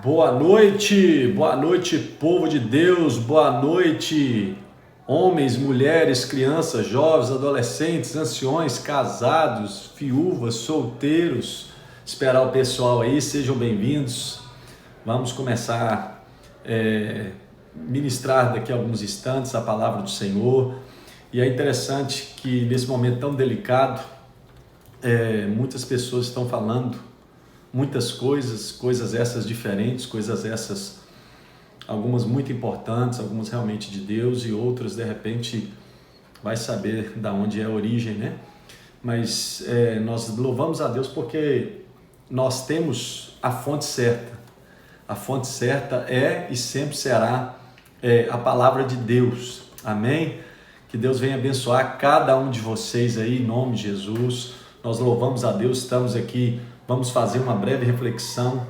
Boa noite, povo de Deus, boa noite, homens, mulheres, crianças, jovens, adolescentes, anciões, casados, viúvas, solteiros. Esperar o pessoal aí, sejam bem-vindos. Vamos começar a ministrar daqui a alguns instantes a palavra do Senhor. E é interessante que nesse momento tão delicado, muitas pessoas estão falando muitas coisas essas diferentes, coisas essas, algumas muito importantes, algumas realmente de Deus e outras de repente vai saber da onde é a origem, né? Mas nós louvamos a Deus porque nós temos a fonte certa. A fonte certa é e sempre será a palavra de Deus. Amém? Que Deus venha abençoar cada um de vocês aí em nome de Jesus. Nós louvamos a Deus, estamos aqui. Vamos fazer uma breve reflexão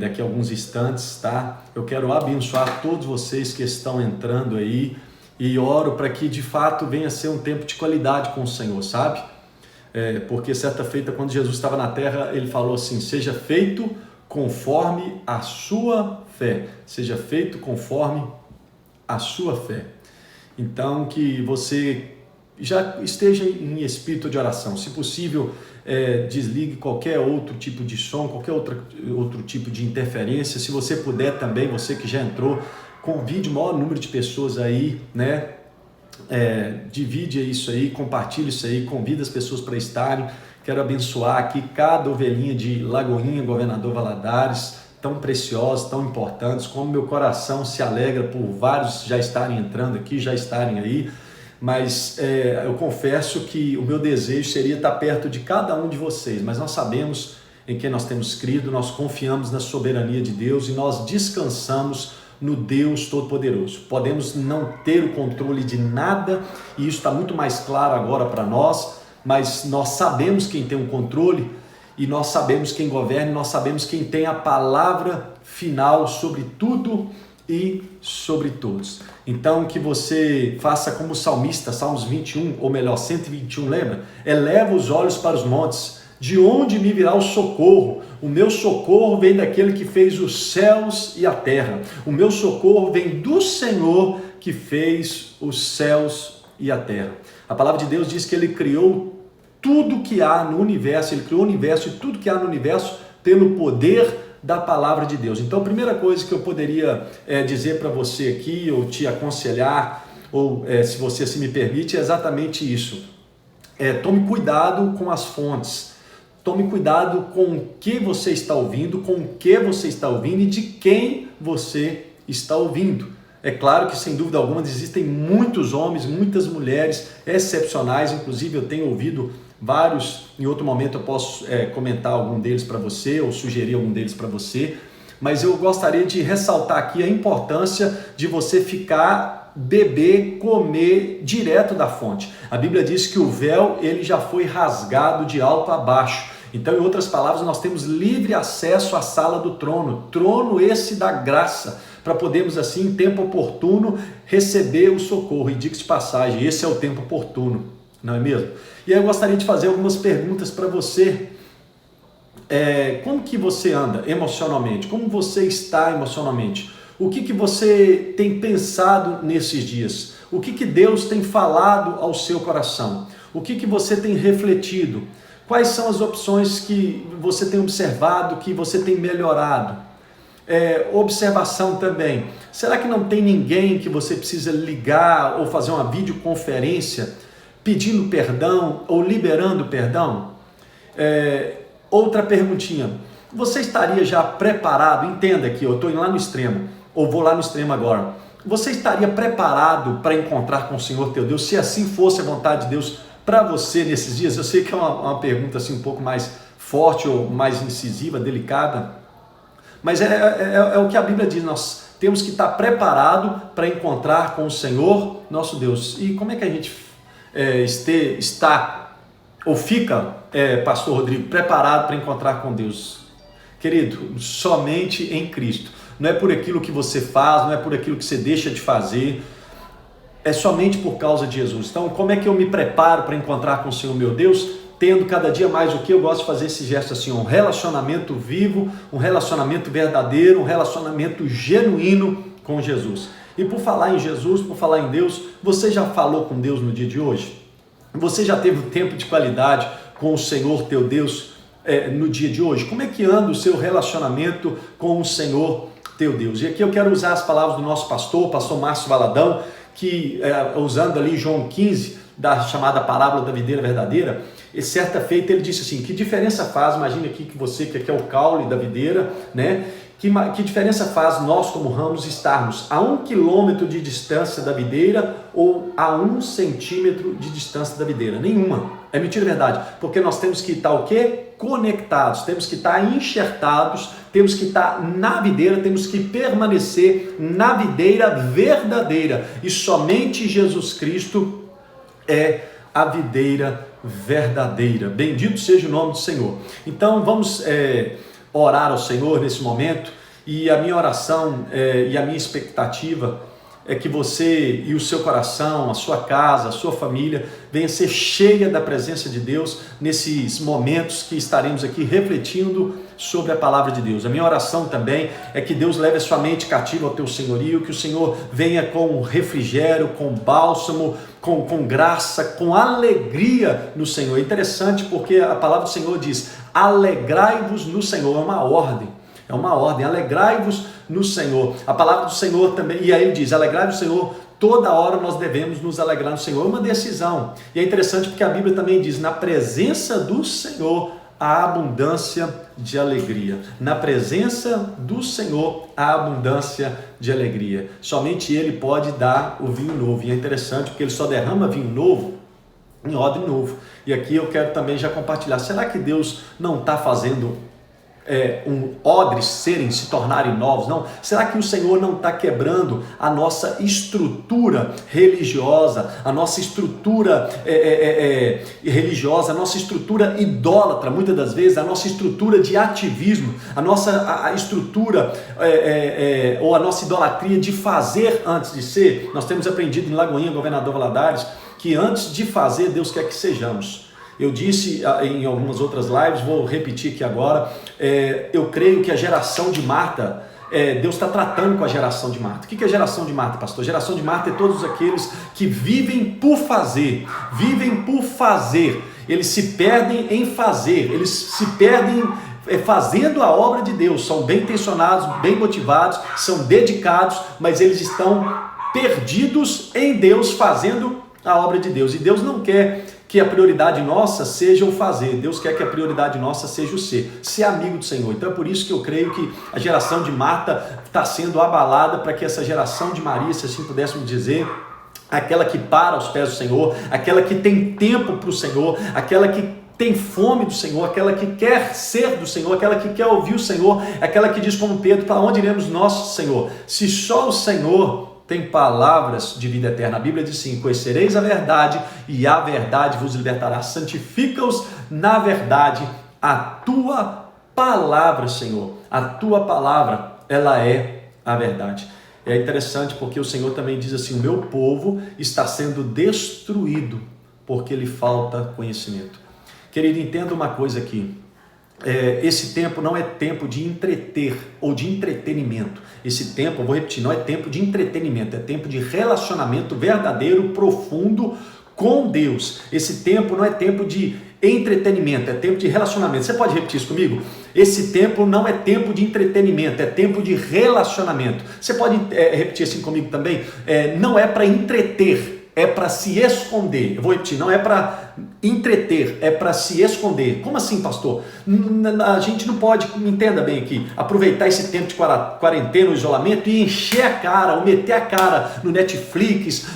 daqui a alguns instantes, tá? Eu quero abençoar todos vocês que estão entrando aí e oro para que de fato venha a ser um tempo de qualidade com o Senhor, sabe? Porque certa feita, quando Jesus estava na terra, ele falou assim: seja feito conforme a sua fé. Seja feito conforme a sua fé. Então, que você já esteja em espírito de oração. Se possível, desligue qualquer outro tipo de som, qualquer outro tipo de interferência. Se você puder também, você que já entrou, convide o maior número de pessoas aí, né? Divide isso aí, compartilhe isso aí, convida as pessoas para estarem. Quero abençoar aqui cada ovelhinha de Lagoinha, Governador Valadares, tão preciosos, tão importantes, como meu coração se alegra por vários já estarem entrando aqui, já estarem aí. Mas eu confesso que o meu desejo seria estar perto de cada um de vocês, mas nós sabemos em quem nós temos crido, nós confiamos na soberania de Deus e nós descansamos no Deus Todo-Poderoso. Podemos não ter o controle de nada e isso está muito mais claro agora para nós, mas nós sabemos quem tem o controle e nós sabemos quem governa, nós sabemos quem tem a palavra final sobre tudo e sobre todos. Então que você faça como o salmista, Salmos 21, ou melhor, 121, lembra? Eleva os olhos para os montes, de onde me virá o socorro? O meu socorro vem daquele que fez os céus e a terra. O meu socorro vem do Senhor que fez os céus e a terra. A palavra de Deus diz que Ele criou tudo que há no universo, Ele criou o universo e tudo que há no universo pelo poder da palavra de Deus. Então a primeira coisa que eu poderia dizer para você aqui, ou te aconselhar, ou se você se me permite, é exatamente isso. Tome cuidado com as fontes, tome cuidado com o que você está ouvindo, com o que você está ouvindo e de quem você está ouvindo. É claro que sem dúvida alguma existem muitos homens, muitas mulheres excepcionais, inclusive eu tenho ouvido vários, em outro momento eu posso comentar algum deles para você ou sugerir algum deles para você, mas eu gostaria de ressaltar aqui a importância de você beber, comer direto da fonte. A Bíblia diz que o véu ele já foi rasgado de alto a baixo. Então, em outras palavras, nós temos livre acesso à sala do trono, trono esse da graça, para podermos assim, em tempo oportuno, receber o socorro. E diga-se de passagem, esse é o tempo oportuno, não é mesmo? E aí eu gostaria de fazer algumas perguntas para você. Como que você anda emocionalmente? Como você está emocionalmente? O que você tem pensado nesses dias? O que Deus tem falado ao seu coração? O que você tem refletido? Quais são as opções que você tem observado, que você tem melhorado? Observação também. Será que não tem ninguém que você precisa ligar ou fazer uma videoconferência pedindo perdão ou liberando perdão? Outra perguntinha. Você estaria já preparado? Entenda aqui, eu estou indo lá no extremo, ou vou lá no extremo agora. Você estaria preparado para encontrar com o Senhor teu Deus, se assim fosse a vontade de Deus para você nesses dias? Eu sei que é uma pergunta assim, um pouco mais forte ou mais incisiva, delicada, mas é o que a Bíblia diz, nós temos que estar preparado para encontrar com o Senhor nosso Deus. E como é que a gente está ou fica, Pastor Rodrigo, preparado para encontrar com Deus? Querido, somente em Cristo. Não é por aquilo que você faz, não é por aquilo que você deixa de fazer, é somente por causa de Jesus. Então, como é que eu me preparo para encontrar com o Senhor meu Deus? tendo cada dia mais o que eu gosto de fazer esse gesto assim, um relacionamento vivo, um relacionamento verdadeiro, um relacionamento genuíno com Jesus. E por falar em Jesus, por falar em Deus, você já falou com Deus no dia de hoje? Você já teve um tempo de qualidade com o Senhor teu Deus no dia de hoje? Como é que anda o seu relacionamento com o Senhor teu Deus? E aqui eu quero usar as palavras do nosso pastor Márcio Valadão, que usando ali João 15, da chamada parábola da videira verdadeira, e certa feita ele disse assim, que diferença faz, imagine aqui que você que aqui é o caule da videira, né? Que diferença faz nós como ramos estarmos a 1 quilômetro de distância da videira ou a 1 centímetro de distância da videira? Nenhuma. É mentira, é verdade. Porque nós temos que estar o quê? Conectados, temos que estar enxertados, temos que estar na videira, temos que permanecer na videira verdadeira. E somente Jesus Cristo é a videira verdadeira. Bendito seja o nome do Senhor. Então vamos orar ao Senhor nesse momento, e a minha oração e a minha expectativa é que você e o seu coração, a sua casa, a sua família venha ser cheia da presença de Deus nesses momentos que estaremos aqui refletindo sobre a palavra de Deus. A minha oração também é que Deus leve a sua mente cativa ao teu senhorio, que o Senhor venha com refrigério, com bálsamo, com graça, com alegria no Senhor. É interessante porque a palavra do Senhor diz, alegrai-vos no Senhor, é uma ordem, alegrai-vos no Senhor. A palavra do Senhor também, e aí ele diz, alegrai-vos no Senhor, toda hora nós devemos nos alegrar no Senhor, é uma decisão. E é interessante porque a Bíblia também diz, na presença do Senhor há abundância de alegria. Na presença do Senhor há abundância de alegria. Somente Ele pode dar o vinho novo. E é interessante porque Ele só derrama vinho novo em odre novo. E aqui eu quero também já compartilhar. Será que Deus não está fazendo odres se tornarem novos? Não? Será que o Senhor não está quebrando a nossa estrutura religiosa, a nossa estrutura religiosa, a nossa estrutura idólatra, muitas das vezes, a nossa estrutura de ativismo, a estrutura ou a nossa idolatria de fazer antes de ser? Nós temos aprendido em Lagoinha, Governador Valadares, que antes de fazer, Deus quer que sejamos. Eu disse em algumas outras lives, vou repetir aqui agora, eu creio que a geração de Marta, Deus está tratando com a geração de Marta. O que é a geração de Marta, pastor? A geração de Marta é todos aqueles que vivem por fazer, eles se perdem em fazer, eles se perdem fazendo a obra de Deus, são bem intencionados, bem motivados, são dedicados, mas eles estão perdidos em Deus, fazendo a obra de Deus. E Deus não quer que a prioridade nossa seja o fazer, Deus quer que a prioridade nossa seja o ser amigo do Senhor. Então é por isso que eu creio que a geração de Marta está sendo abalada para que essa geração de Maria, se assim pudéssemos dizer, aquela que para aos pés do Senhor, aquela que tem tempo para o Senhor, aquela que tem fome do Senhor, aquela que quer ser do Senhor, aquela que quer ouvir o Senhor, aquela que diz como Pedro, para onde iremos nós, Senhor? Se só o Senhor tem palavras de vida eterna. A Bíblia diz assim, conhecereis a verdade e a verdade vos libertará. Santifica-os na verdade. A tua palavra, Senhor, a tua palavra, ela é a verdade. É interessante porque o Senhor também diz assim, o meu povo está sendo destruído porque lhe falta conhecimento. Querido, entenda uma coisa aqui. Esse tempo não é tempo de entreter ou de entretenimento. Esse tempo, eu vou repetir, não é tempo de entretenimento, é tempo de relacionamento verdadeiro, profundo com Deus. Esse tempo não é tempo de entretenimento, é tempo de relacionamento. Você pode repetir isso comigo? Esse tempo não é tempo de entretenimento, é tempo de relacionamento. Você pode repetir assim comigo também? Não é para entreter, é para se esconder. Eu vou repetir, não é para entreter, é para se esconder. Como assim, pastor? A gente não pode, entenda bem aqui, aproveitar esse tempo de quarentena, o isolamento e encher a cara, ou meter a cara no Netflix,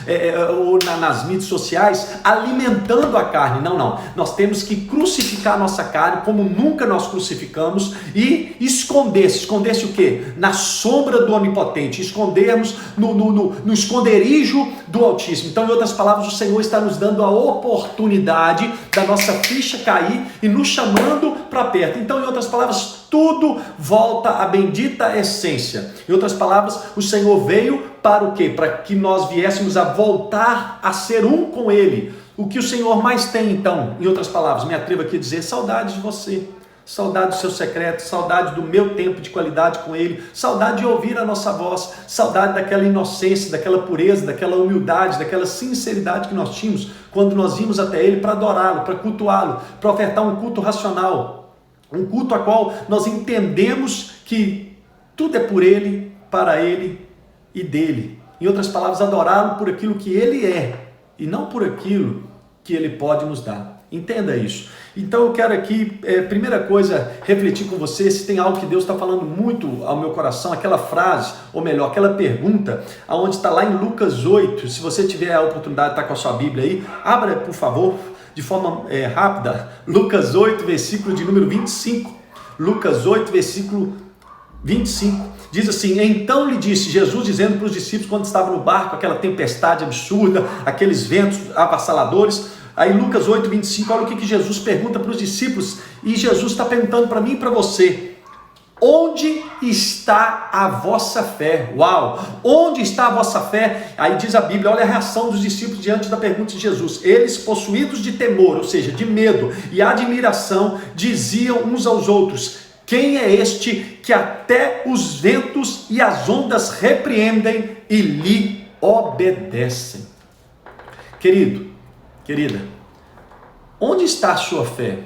ou nas mídias sociais, alimentando a carne. Não. Nós temos que crucificar a nossa carne como nunca nós crucificamos e esconder-se. Esconder-se o quê? Na sombra do Onipotente, escondermos no esconderijo do Altíssimo. Então, em outras palavras, o Senhor está nos dando a oportunidade da nossa ficha cair e nos chamando para perto. Então, em outras palavras, tudo volta à bendita essência. Em outras palavras, o Senhor veio para o quê? Para que nós viéssemos a voltar a ser um com Ele. O que o Senhor mais tem, então, em outras palavras, me atrevo aqui a dizer, saudade de você, saudade do seu secreto, saudade do meu tempo de qualidade com Ele, saudade de ouvir a nossa voz, saudade daquela inocência, daquela pureza, daquela humildade, daquela sinceridade que nós tínhamos quando nós íamos até Ele para adorá-lo, para cultuá-lo, para ofertar um culto racional, um culto a qual nós entendemos que tudo é por Ele, para Ele e dele. Em outras palavras, adorá-lo por aquilo que Ele é e não por aquilo que Ele pode nos dar. Entenda isso. Então eu quero aqui, primeira coisa, refletir com você se tem algo que Deus está falando muito ao meu coração, aquela frase, ou melhor, aquela pergunta, aonde está lá em Lucas 8, se você tiver a oportunidade de estar com a sua Bíblia aí, abra por favor, de forma rápida, Lucas 8, versículo de número 25, Lucas 8, versículo 25, diz assim: então lhe disse Jesus, dizendo para os discípulos quando estavam no barco, aquela tempestade absurda, aqueles ventos avassaladores. Aí Lucas 8, 25, olha o que Jesus pergunta para os discípulos, e Jesus está perguntando para mim e para você: onde está a vossa fé? Uau! Onde está a vossa fé? Aí diz a Bíblia, olha a reação dos discípulos diante da pergunta de Jesus. Eles, possuídos de temor, ou seja, de medo e admiração, diziam uns aos outros: quem é este que até os ventos e as ondas repreendem e lhe obedecem? Querido, querida, onde está a sua fé?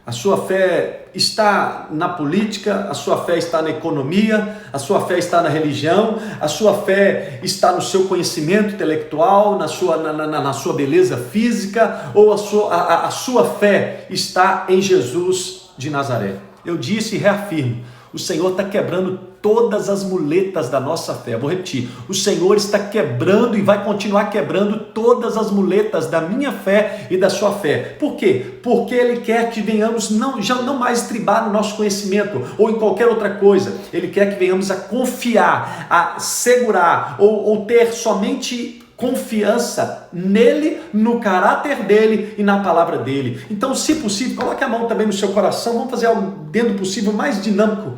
A sua fé está na política, a sua fé está na economia, a sua fé está na religião, a sua fé está no seu conhecimento intelectual, na sua beleza física, ou a sua fé está em Jesus de Nazaré? Eu disse e reafirmo, o Senhor está quebrando todas as muletas da nossa fé. Vou repetir, o Senhor está quebrando e vai continuar quebrando todas as muletas da minha fé e da sua fé. Por quê? Porque Ele quer que venhamos já não mais estribar no nosso conhecimento ou em qualquer outra coisa. Ele quer que venhamos a confiar, a segurar ou ter somente confiança nele, no caráter dele e na palavra dele. Então, se possível, coloque a mão também no seu coração. Vamos fazer algo dentro do possível mais dinâmico.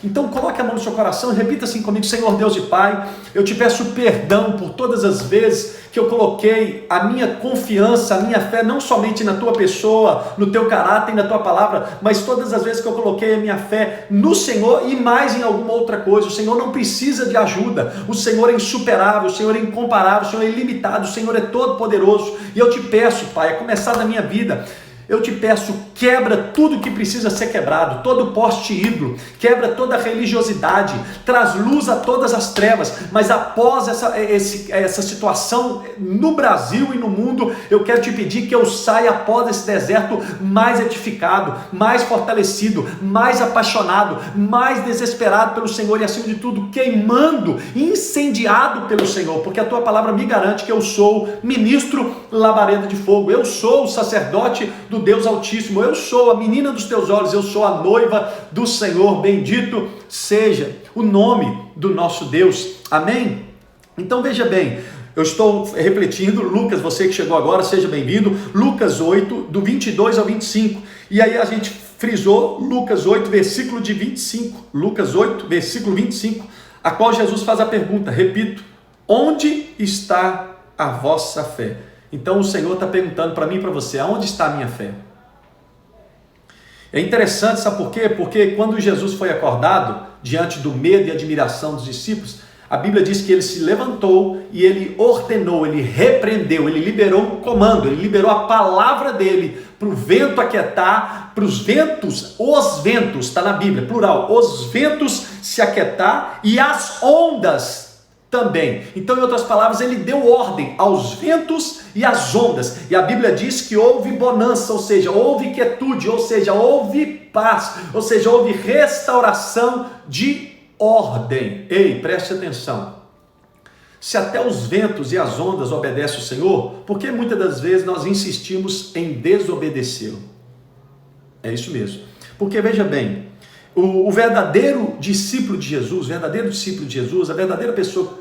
Então coloque a mão no seu coração e repita assim comigo: Senhor Deus e Pai, eu te peço perdão por todas as vezes que eu coloquei a minha confiança, a minha fé, não somente na tua pessoa, no teu caráter e na tua palavra, mas todas as vezes que eu coloquei a minha fé no Senhor e mais em alguma outra coisa. O Senhor não precisa de ajuda, o Senhor é insuperável, o Senhor é incomparável, o Senhor é ilimitado, o Senhor é todo poderoso. E eu te peço, Pai, a começar da minha vida, eu te peço, quebra tudo que precisa ser quebrado, todo poste ídolo, quebra toda religiosidade, traz luz a todas as trevas, mas após essa situação no Brasil e no mundo, eu quero te pedir que eu saia após esse deserto mais edificado, mais fortalecido, mais apaixonado, mais desesperado pelo Senhor e acima de tudo, queimando, incendiado pelo Senhor, porque a tua palavra me garante que eu sou ministro labareda de fogo, eu sou o sacerdote do Deus Altíssimo, eu sou a menina dos teus olhos, eu sou a noiva do Senhor, bendito seja o nome do nosso Deus, amém? Então veja bem, eu estou refletindo, Lucas, você que chegou agora, seja bem-vindo, Lucas 8, do 22 ao 25, e aí a gente frisou Lucas 8, versículo de 25, Lucas 8, versículo 25, a qual Jesus faz a pergunta, repito, onde está a vossa fé? Então o Senhor está perguntando para mim e para você, aonde está a minha fé? É interessante, sabe por quê? Porque quando Jesus foi acordado, diante do medo e admiração dos discípulos, a Bíblia diz que ele se levantou e ele ordenou, ele repreendeu, ele liberou um comando, ele liberou a palavra dele para o vento aquietar, para os ventos, está na Bíblia, plural, os ventos se aquietar e as ondas também. Então, em outras palavras, ele deu ordem aos ventos e às ondas. E a Bíblia diz que houve bonança, ou seja, houve quietude, ou seja, houve paz, ou seja, houve restauração de ordem. Ei, preste atenção. Se até os ventos e as ondas obedecem o Senhor, por que muitas das vezes nós insistimos em desobedecê-lo? É isso mesmo. Porque veja bem, o verdadeiro discípulo de Jesus, a verdadeira pessoa,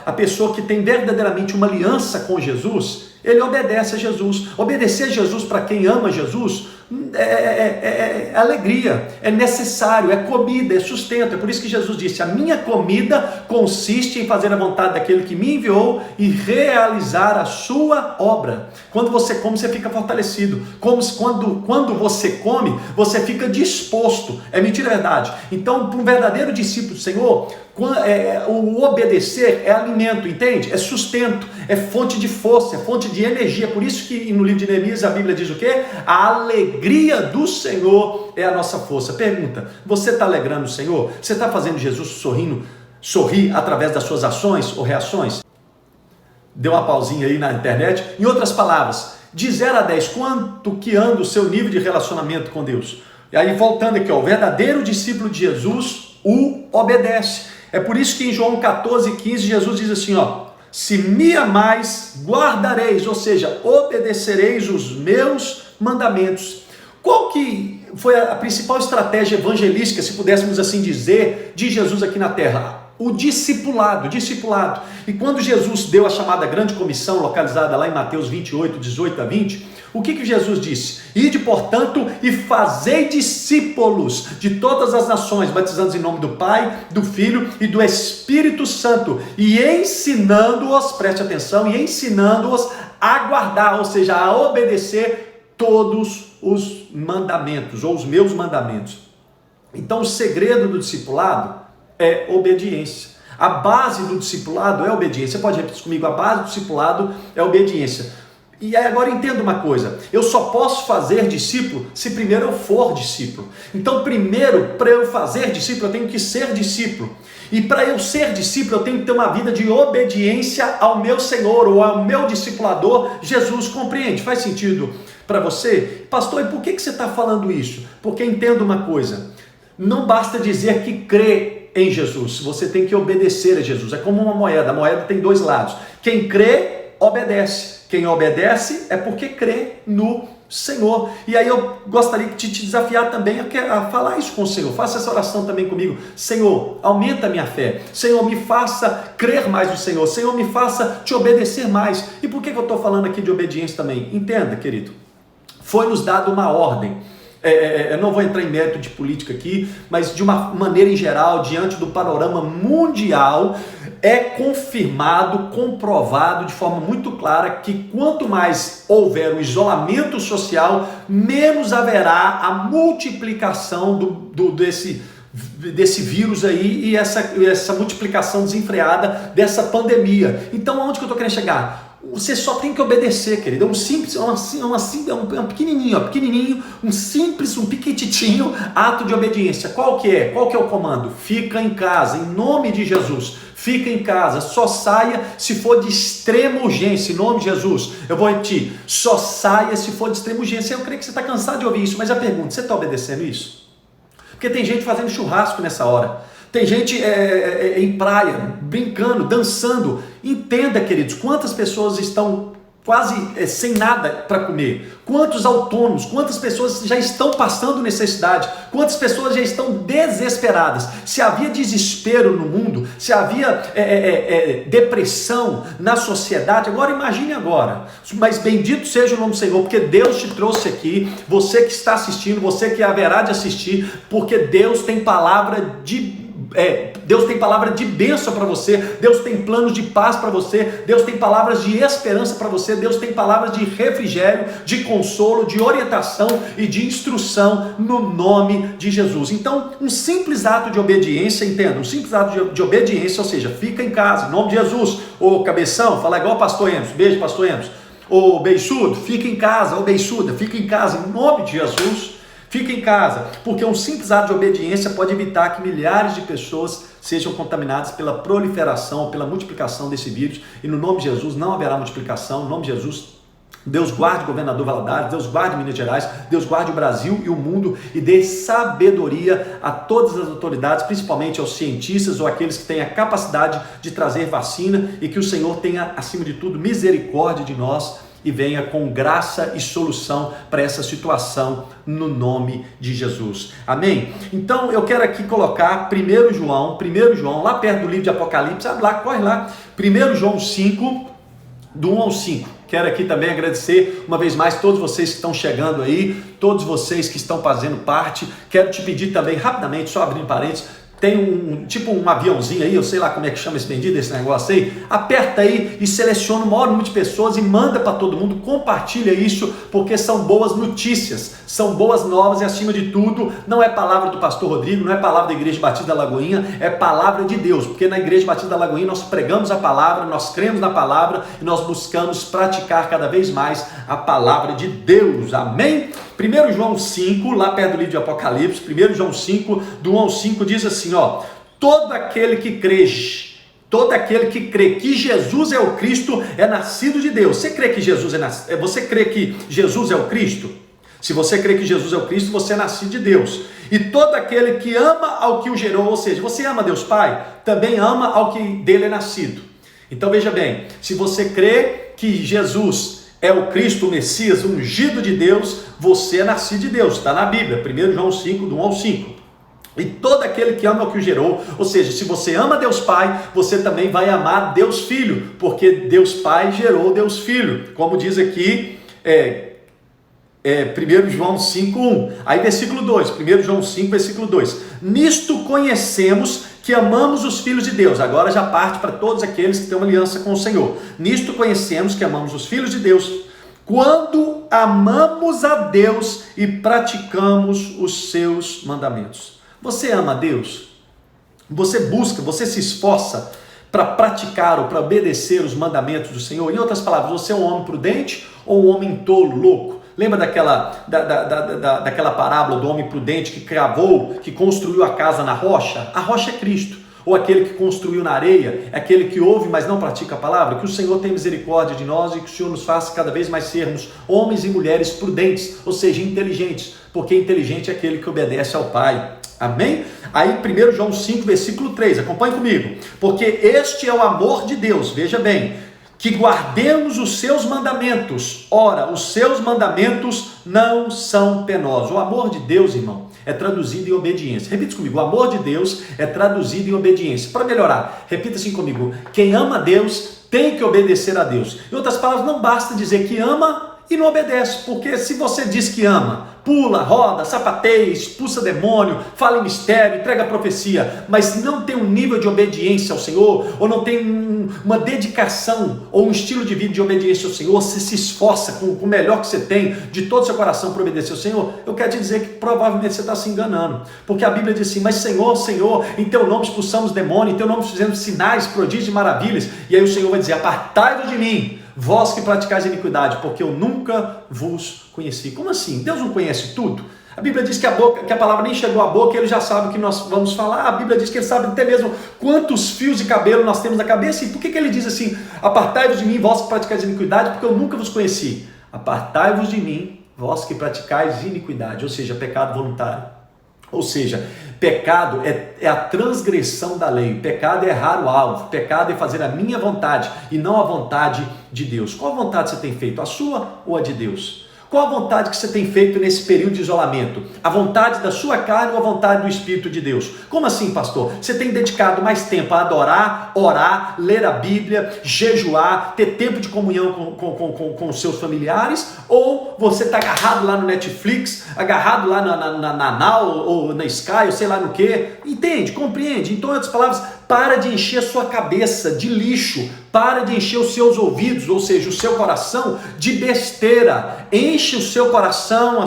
a pessoa que tem verdadeiramente uma aliança com Jesus, ele obedece a Jesus. Obedecer a Jesus para quem ama Jesus é alegria, é necessário, é comida, é sustento. É por isso que Jesus disse: a minha comida consiste em fazer a vontade daquele que me enviou e realizar a sua obra. Quando você come, você fica fortalecido. Quando você come, você fica disposto. É mentira, é verdade. Então, para um verdadeiro discípulo do Senhor, o obedecer é alimento, entende? É sustento, é fonte de força, é fonte de energia. Por isso que no livro de Neemias a Bíblia diz o quê? A alegria do Senhor é a nossa força. Pergunta: você está alegrando o Senhor? Você está fazendo Jesus sorrir através das suas ações ou reações? Deu uma pausinha aí na internet. Em outras palavras, de 0 a 10, quanto que anda o seu nível de relacionamento com Deus? E aí, voltando aqui, ó, o verdadeiro discípulo de Jesus o obedece. É por isso que em João 14,15 Jesus diz assim, ó: se me amais, guardareis, ou seja, obedecereis os meus mandamentos. Qual que foi a principal estratégia evangelística, se pudéssemos assim dizer, de Jesus aqui na terra? O discipulado. E quando Jesus deu a chamada grande comissão, localizada lá em Mateus 28, 18 a 20, o que Jesus disse? Ide, portanto, e fazei discípulos de todas as nações, batizando-os em nome do Pai, do Filho e do Espírito Santo, e ensinando-os, preste atenção, e ensinando-os a guardar, ou seja, a obedecer todos os mandamentos, ou os meus mandamentos. Então, o segredo do discipulado é obediência. A base do discipulado é obediência. Você pode repetir comigo: a base do discipulado é obediência. E aí agora entenda uma coisa: eu só posso fazer discípulo se primeiro eu for discípulo. Então primeiro, para eu fazer discípulo, eu tenho que ser discípulo. E para eu ser discípulo, eu tenho que ter uma vida de obediência ao meu Senhor, ou ao meu discipulador, Jesus. Compreende? Faz sentido para você? Pastor, e por que você está falando isso? Porque entenda uma coisa: não basta dizer que crê em Jesus, você tem que obedecer a Jesus. É como uma moeda, a moeda tem dois lados. Quem crê, obedece. Quem obedece é porque crê no Senhor. E aí eu gostaria de te desafiar também a falar isso com o Senhor. Faça essa oração também comigo. Senhor, aumenta a minha fé. Senhor, me faça crer mais no Senhor. Senhor, me faça te obedecer mais. E por que eu estou falando aqui de obediência também? Entenda, querido, foi nos dado uma ordem. Eu não vou entrar em mérito de política aqui, mas de uma maneira em geral, diante do panorama mundial, é confirmado, comprovado de forma muito clara que quanto mais houver o isolamento social, menos haverá a multiplicação desse vírus aí e essa multiplicação desenfreada dessa pandemia. Então, aonde que eu estou querendo chegar? Você só tem que obedecer, querido. É um simples, um pequenininho, um simples, um piquititinho ato de obediência. Qual que é o comando? Fica em casa, em nome de Jesus. Fica em casa, só saia se for de extrema urgência, em nome de Jesus. Eu vou repetir: só saia se for de extrema urgência. Eu creio que você está cansado de ouvir isso, mas a pergunta: você está obedecendo isso? Porque tem gente fazendo churrasco nessa hora. Tem gente em praia, brincando, dançando. Entenda, queridos, quantas pessoas estão quase sem nada para comer. Quantos autônomos, quantas pessoas já estão passando necessidade. Quantas pessoas já estão desesperadas. Se havia desespero no mundo, se havia depressão na sociedade, agora imagine agora. Mas bendito seja o nome do Senhor, porque Deus te trouxe aqui, você que está assistindo, você que haverá de assistir, porque Deus tem palavra de bênção para você, Deus tem planos de paz para você, Deus tem palavras de esperança para você, Deus tem palavras de refrigério, de consolo, de orientação e de instrução no nome de Jesus. Então, um simples ato de obediência, entenda, um simples ato de obediência, ou seja, fica em casa, em nome de Jesus. Ô cabeção, fala igual o pastor Emerson, beijo pastor Emerson. Ô beiçudo, fica em casa, ô beiçuda, fica em casa, em nome de Jesus. Fica em casa, porque um simples ato de obediência pode evitar que milhares de pessoas sejam contaminadas pela proliferação, pela multiplicação desse vírus, e no nome de Jesus não haverá multiplicação. No nome de Jesus, Deus guarde o governador Valadares, Deus guarde Minas Gerais, Deus guarde o Brasil e o mundo e dê sabedoria a todas as autoridades, principalmente aos cientistas ou aqueles que têm a capacidade de trazer vacina, e que o Senhor tenha, acima de tudo, misericórdia de nós e venha com graça e solução para essa situação no nome de Jesus. Amém? Então eu quero aqui colocar 1 João, lá perto do livro de Apocalipse, sabe lá, corre lá, 1 João 5, do 1 ao 5. Quero aqui também agradecer uma vez mais todos vocês que estão chegando aí, todos vocês que estão fazendo parte. Quero te pedir também, rapidamente, só abrindo parênteses, tem tipo um aviãozinho aí, eu sei lá como é que chama esse bendito, esse negócio aí, aperta aí e seleciona o maior número de pessoas e manda para todo mundo, compartilha isso, porque são boas notícias, são boas novas e acima de tudo, não é palavra do pastor Rodrigo, não é palavra da Igreja Batista da Lagoinha, é palavra de Deus, porque na Igreja Batista da Lagoinha nós pregamos a palavra, nós cremos na palavra e nós buscamos praticar cada vez mais a palavra de Deus, amém? 1 João 5, lá perto do livro de Apocalipse, 1 João 5, do 1 ao 5, diz assim, ó, todo aquele que crê que Jesus é o Cristo é nascido de Deus. Você crê que Jesus você crê que Jesus é o Cristo? Se você crê que Jesus é o Cristo, você é nascido de Deus. E todo aquele que ama ao que o gerou, ou seja, você ama Deus Pai, também ama ao que dele é nascido. Então veja bem, se você crê que Jesus é o Cristo, o Messias, o ungido de Deus, você é nascido de Deus, está na Bíblia, 1 João 5, do 1 ao 5. E todo aquele que ama o que o gerou, ou seja, se você ama Deus Pai, você também vai amar Deus Filho, porque Deus Pai gerou Deus Filho, como diz aqui, 1 João 5, 1. Aí versículo 2, 1 João 5, versículo 2. Nisto conhecemos que amamos os filhos de Deus. Agora já parte para todos aqueles que têm uma aliança com o Senhor. Nisto conhecemos que amamos os filhos de Deus, quando amamos a Deus e praticamos os seus mandamentos. Você ama a Deus? Você busca, você se esforça para praticar ou para obedecer os mandamentos do Senhor? Em outras palavras, você é um homem prudente ou um homem tolo, louco? Lembra daquela parábola do homem prudente que cravou, que construiu a casa na rocha? A rocha é Cristo. Ou aquele que construiu na areia, é aquele que ouve, mas não pratica a palavra. Que o Senhor tenha misericórdia de nós e que o Senhor nos faça cada vez mais sermos homens e mulheres prudentes, ou seja, inteligentes, porque inteligente é aquele que obedece ao Pai. Amém? Aí 1 João 5, versículo 3, acompanhe comigo. Porque este é o amor de Deus, veja bem, que guardemos os seus mandamentos. Ora, os seus mandamentos não são penosos. O amor de Deus, irmão, é traduzido em obediência. Repita comigo, o amor de Deus é traduzido em obediência. Para melhorar, repita assim comigo, quem ama a Deus tem que obedecer a Deus. Em outras palavras, não basta dizer que ama e não obedece, porque se você diz que ama, pula, roda, sapateia, expulsa demônio, fala em mistério, entrega profecia, mas não tem um nível de obediência ao Senhor, ou não tem uma dedicação, ou um estilo de vida de obediência ao Senhor, você se esforça com o melhor que você tem, de todo o seu coração para obedecer ao Senhor, eu quero te dizer que provavelmente você está se enganando, porque a Bíblia diz assim, mas Senhor, Senhor, em teu nome expulsamos demônio, em teu nome fizemos sinais, prodígios e maravilhas, e aí o Senhor vai dizer, apartai-vos de mim, vós que praticais iniquidade, porque eu nunca vos conheci. Como assim? Deus não conhece tudo? A Bíblia diz que a palavra nem chegou à boca, ele já sabe o que nós vamos falar. A Bíblia diz que ele sabe até mesmo quantos fios de cabelo nós temos na cabeça. E por que ele diz assim, apartai-vos de mim, vós que praticais iniquidade, porque eu nunca vos conheci. Apartai-vos de mim, vós que praticais iniquidade, ou seja, pecado voluntário. Ou seja, pecado é a transgressão da lei, pecado é errar o alvo, pecado é fazer a minha vontade e não a vontade de Deus. Qual vontade você tem feito, a sua ou a de Deus? Qual a vontade que você tem feito nesse período de isolamento? A vontade da sua carne ou a vontade do Espírito de Deus? Como assim, pastor? Você tem dedicado mais tempo a adorar, orar, ler a Bíblia, jejuar, ter tempo de comunhão com os seus familiares? Ou você está agarrado lá no Netflix, agarrado lá na Now ou na Sky, ou sei lá no que? Entende? Compreende? Então, em outras palavras, para de encher a sua cabeça de lixo, para de encher os seus ouvidos, ou seja, o seu coração de besteira. Enche o seu coração,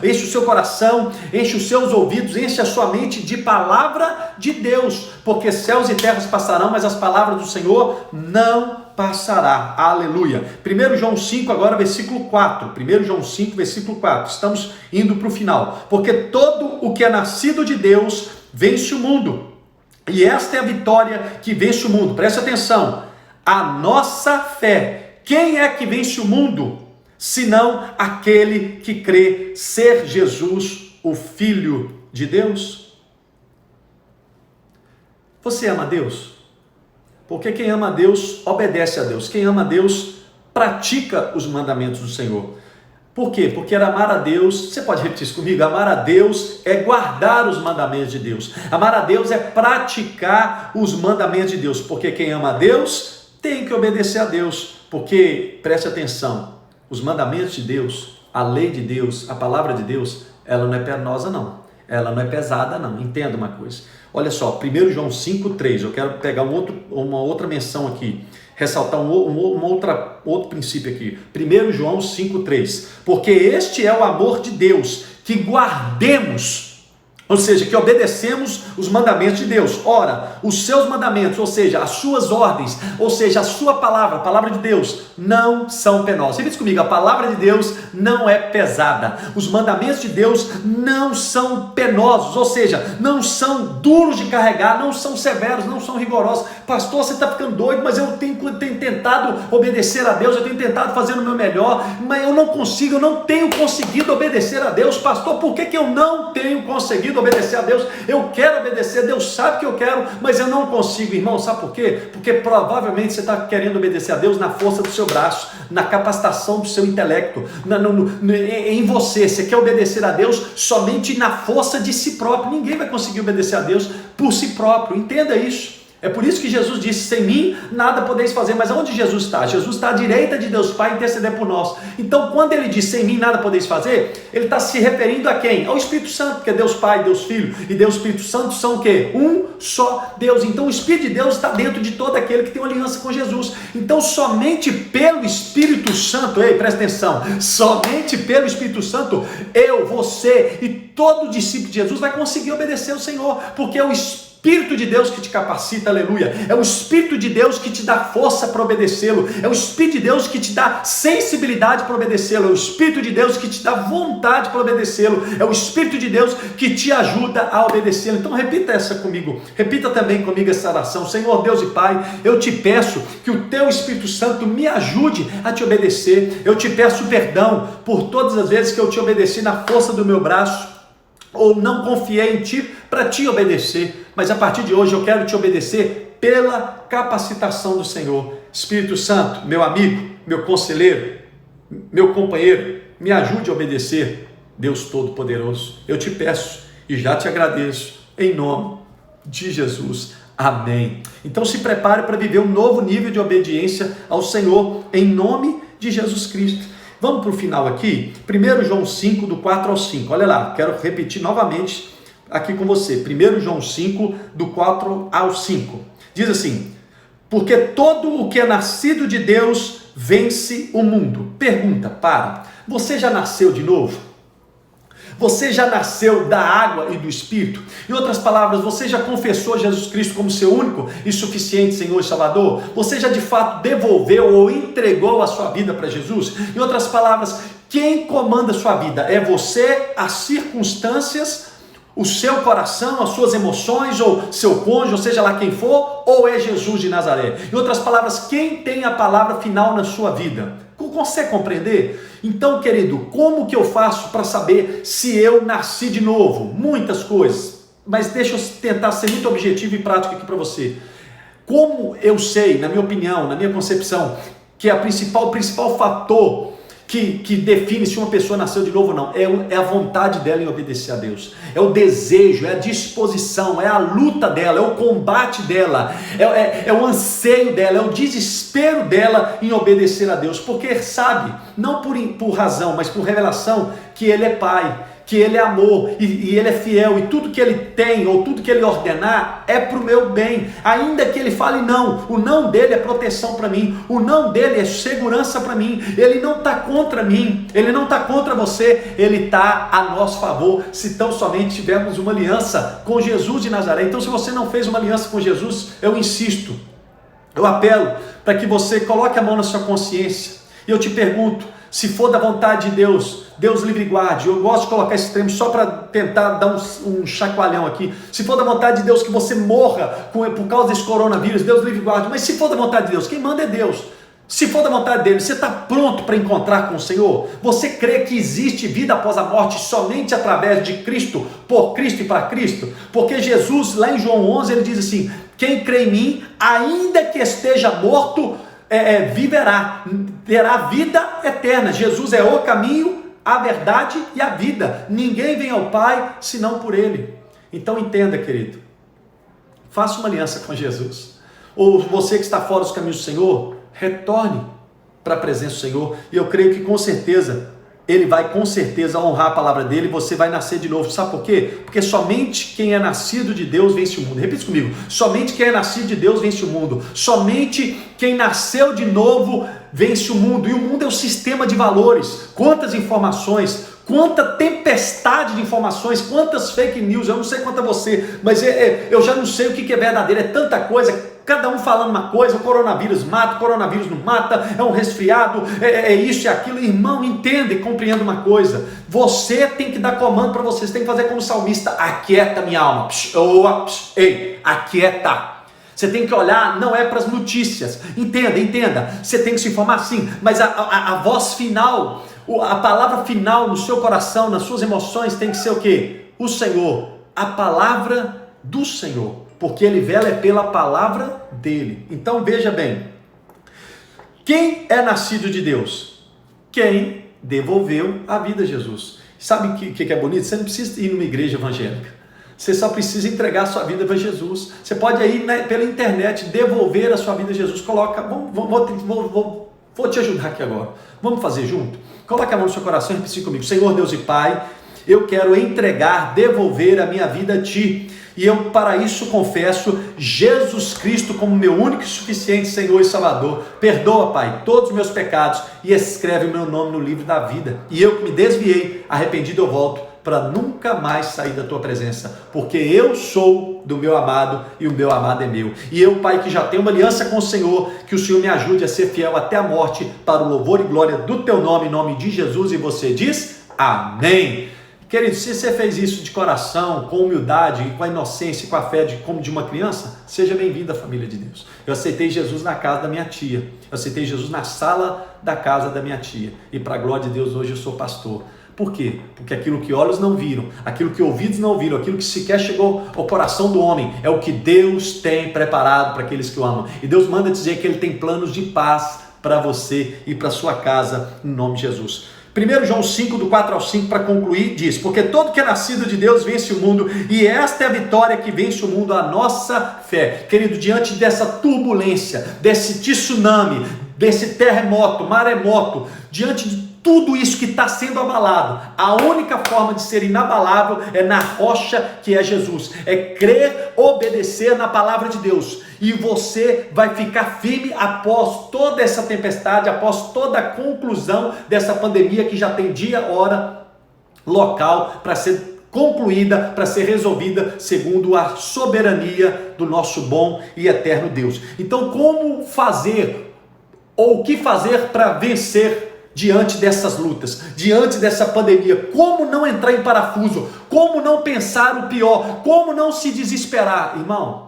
enche o seu coração, enche os seus ouvidos, enche a sua mente de palavra de Deus, porque céus e terras passarão, mas as palavras do Senhor não passará. Aleluia. 1 João 5 agora, versículo 4. 1 João 5, versículo 4. Estamos indo para o final. Porque todo o que é nascido de Deus vence o mundo. E esta é a vitória que vence o mundo. Preste atenção. A nossa fé. Quem é que vence o mundo? Senão aquele que crê ser Jesus, o Filho de Deus. Você ama a Deus? Porque quem ama a Deus, obedece a Deus. Quem ama a Deus, pratica os mandamentos do Senhor. Por quê? Porque amar a Deus, você pode repetir isso comigo, amar a Deus é guardar os mandamentos de Deus. Amar a Deus é praticar os mandamentos de Deus. Porque quem ama a Deus, tem que obedecer a Deus. porque, preste atenção, os mandamentos de Deus, a lei de Deus, a palavra de Deus, ela não é penosa não, ela não é pesada não, entenda uma coisa. Olha só, 1 João 5,3, eu quero pegar uma outra menção aqui, ressaltar outro princípio aqui. 1 João 5,3, porque este é o amor de Deus, que guardemos, ou seja, que obedecemos os mandamentos de Deus. Ora, os seus mandamentos, ou seja, as suas ordens, ou seja, a sua palavra, a palavra de Deus, não são penosos. Repita comigo, a palavra de Deus não é pesada. Os mandamentos de Deus não são penosos, ou seja, não são duros de carregar, não são severos, não são rigorosos. Pastor, você está ficando doido, mas eu tenho tentado obedecer a Deus, eu tenho tentado fazer o meu melhor, mas eu não consigo, eu não tenho conseguido obedecer a Deus. Pastor, por que eu não tenho conseguido obedecer a Deus? Eu quero obedecer, Deus sabe que eu quero, mas eu não consigo, irmão. Sabe por quê? Porque provavelmente você está querendo obedecer a Deus na força do seu braço, na capacitação do seu intelecto, em você. Você quer obedecer a Deus somente na força de si próprio. Ninguém vai conseguir obedecer a Deus por si próprio, entenda isso. É por isso que Jesus disse, sem mim nada podeis fazer. Mas onde Jesus está? Jesus está à direita de Deus Pai, interceder por nós. Então quando ele diz, sem mim nada podeis fazer, ele está se referindo a quem? Ao Espírito Santo, porque Deus Pai, Deus Filho e Deus Espírito Santo são o quê? Um só Deus. Então o Espírito de Deus está dentro de todo aquele que tem uma aliança com Jesus. Então somente pelo Espírito Santo, ei, presta atenção, somente pelo Espírito Santo, eu, você e todo discípulo de Jesus vai conseguir obedecer ao Senhor, porque é o Espírito de Deus que te capacita, aleluia. É o Espírito de Deus que te dá força para obedecê-lo. É o Espírito de Deus que te dá sensibilidade para obedecê-lo. É o Espírito de Deus que te dá vontade para obedecê-lo. É o Espírito de Deus que te ajuda a obedecê-lo. Então repita essa comigo. Repita também comigo essa oração. Senhor Deus e Pai, eu te peço que o teu Espírito Santo me ajude a te obedecer. Eu te peço perdão por todas as vezes que eu te obedeci na força do meu braço, ou não confiei em ti para te obedecer, mas a partir de hoje eu quero te obedecer pela capacitação do Senhor. Espírito Santo, meu amigo, meu conselheiro, meu companheiro, me ajude a obedecer, Deus Todo-Poderoso. Eu te peço e já te agradeço, em nome de Jesus. Amém. Então se prepare para viver um novo nível de obediência ao Senhor, em nome de Jesus Cristo. Vamos para o final aqui, 1 João 5, do 4 ao 5, olha lá, quero repetir novamente aqui com você, 1 João 5, do 4 ao 5, diz assim, porque todo o que é nascido de Deus vence o mundo. Pergunta, você já nasceu de novo? Você já nasceu da água e do Espírito? Em outras palavras, você já confessou Jesus Cristo como seu único e suficiente Senhor e Salvador? Você já de fato devolveu ou entregou a sua vida para Jesus? Em outras palavras, quem comanda a sua vida? É você, as circunstâncias, o seu coração, as suas emoções, ou seu cônjuge, ou seja lá quem for, ou é Jesus de Nazaré? Em outras palavras, quem tem a palavra final na sua vida? Consegue compreender? Então, querido, como que eu faço para saber se eu nasci de novo? Muitas coisas, mas deixa eu tentar ser muito objetivo e prático aqui para você. Como eu sei, na minha opinião, na minha concepção, que o principal fator que define se uma pessoa nasceu de novo ou não, é a vontade dela em obedecer a Deus, é o desejo, é a disposição, é a luta dela, é o combate dela, é o anseio dela, é o desespero dela em obedecer a Deus, porque sabe, não por razão, mas por revelação, que Ele é Pai, que Ele é amor, e Ele é fiel, e tudo que Ele tem, ou tudo que Ele ordenar, é para o meu bem, ainda que Ele fale não, o não dEle é proteção para mim, o não dEle é segurança para mim, Ele não está contra mim, Ele não está contra você, Ele está a nosso favor, se tão somente tivermos uma aliança com Jesus de Nazaré. Então se você não fez uma aliança com Jesus, eu insisto, eu apelo para que você coloque a mão na sua consciência, e eu te pergunto, se for da vontade de Deus, Deus livre e guarde. Eu gosto de colocar esse termo só para tentar dar um chacoalhão aqui. Se for da vontade de Deus que você morra por causa desse coronavírus, Deus livre e guarde. Mas se for da vontade de Deus, quem manda é Deus. Se for da vontade dele, você está pronto para encontrar com o Senhor? Você crê que existe vida após a morte somente através de Cristo, por Cristo e para Cristo? Porque Jesus, lá em João 11, ele diz assim, quem crê em mim, ainda que esteja morto, viverá, terá vida eterna. Jesus é o caminho, a verdade e a vida. Ninguém vem ao Pai senão por Ele. Então entenda, querido, faça uma aliança com Jesus. Ou você que está fora dos caminhos do Senhor, retorne para a presença do Senhor, e eu creio que com certeza Ele vai com certeza honrar a palavra dele, e você vai nascer de novo. Sabe por quê? Porque somente quem é nascido de Deus vence o mundo. Repita isso comigo. Somente quem é nascido de Deus vence o mundo. Somente quem nasceu de novo vence o mundo. E o mundo é um sistema de valores. Quantas informações, quanta tempestade de informações, quantas fake news. Eu não sei quanto a você, mas eu já não sei o que é verdadeiro. É tanta coisa. Cada um falando uma coisa, o coronavírus mata, o coronavírus não mata, é um resfriado, é isso e aquilo. Irmão, entenda e compreenda uma coisa. Você tem que dar comando para você tem que fazer como salmista. Aquieta minha alma. Ei, aquieta. Você tem que olhar, não é para as notícias. Entenda. Você tem que se informar sim, mas a voz final, a palavra final no seu coração, nas suas emoções tem que ser o quê? O Senhor, a palavra do Senhor. Porque ele vela pela palavra dele. Então veja bem, quem é nascido de Deus? Quem devolveu a vida a Jesus. Sabe o que é bonito? Você não precisa ir numa igreja evangélica. Você só precisa entregar a sua vida para Jesus. Você pode ir pela internet devolver a sua vida a Jesus. Coloca, vou te ajudar aqui agora. Vamos fazer junto? Coloque a mão no seu coração e repita comigo. Senhor Deus e Pai, eu quero entregar, devolver a minha vida a Ti. E eu para isso confesso Jesus Cristo como meu único e suficiente Senhor e Salvador. Perdoa, Pai, todos os meus pecados e escreve o meu nome no livro da vida. E eu que me desviei, arrependido eu volto para nunca mais sair da Tua presença. Porque eu sou do meu amado e o meu amado é meu. E eu, Pai, que já tenho uma aliança com o Senhor, que o Senhor me ajude a ser fiel até a morte para o louvor e glória do Teu nome, em nome de Jesus. E você diz amém. Querido, se você fez isso de coração, com humildade, com a inocência, com a fé como de uma criança, seja bem-vindo à família de Deus. Eu aceitei Jesus na casa da minha tia, eu aceitei Jesus na sala da casa da minha tia, e para a glória de Deus hoje eu sou pastor. Por quê? Porque aquilo que olhos não viram, aquilo que ouvidos não ouviram, aquilo que sequer chegou ao coração do homem, é o que Deus tem preparado para aqueles que o amam. E Deus manda dizer que Ele tem planos de paz para você e para sua casa, em nome de Jesus. 1 João 5, do 4 ao 5, para concluir, diz: porque todo que é nascido de Deus vence o mundo, e esta é a vitória que vence o mundo, a nossa fé. Querido, diante dessa turbulência, desse tsunami, desse terremoto, maremoto, diante de tudo isso que está sendo abalado, a única forma de ser inabalável é na rocha que é Jesus, é crer, obedecer na palavra de Deus, e você vai ficar firme após toda essa tempestade, após toda a conclusão dessa pandemia que já tem dia, hora, local para ser concluída, para ser resolvida segundo a soberania do nosso bom e eterno Deus. Então, como fazer, ou o que fazer para vencer diante dessas lutas, diante dessa pandemia? Como não entrar em parafuso? Como não pensar o pior? Como não se desesperar? Irmão,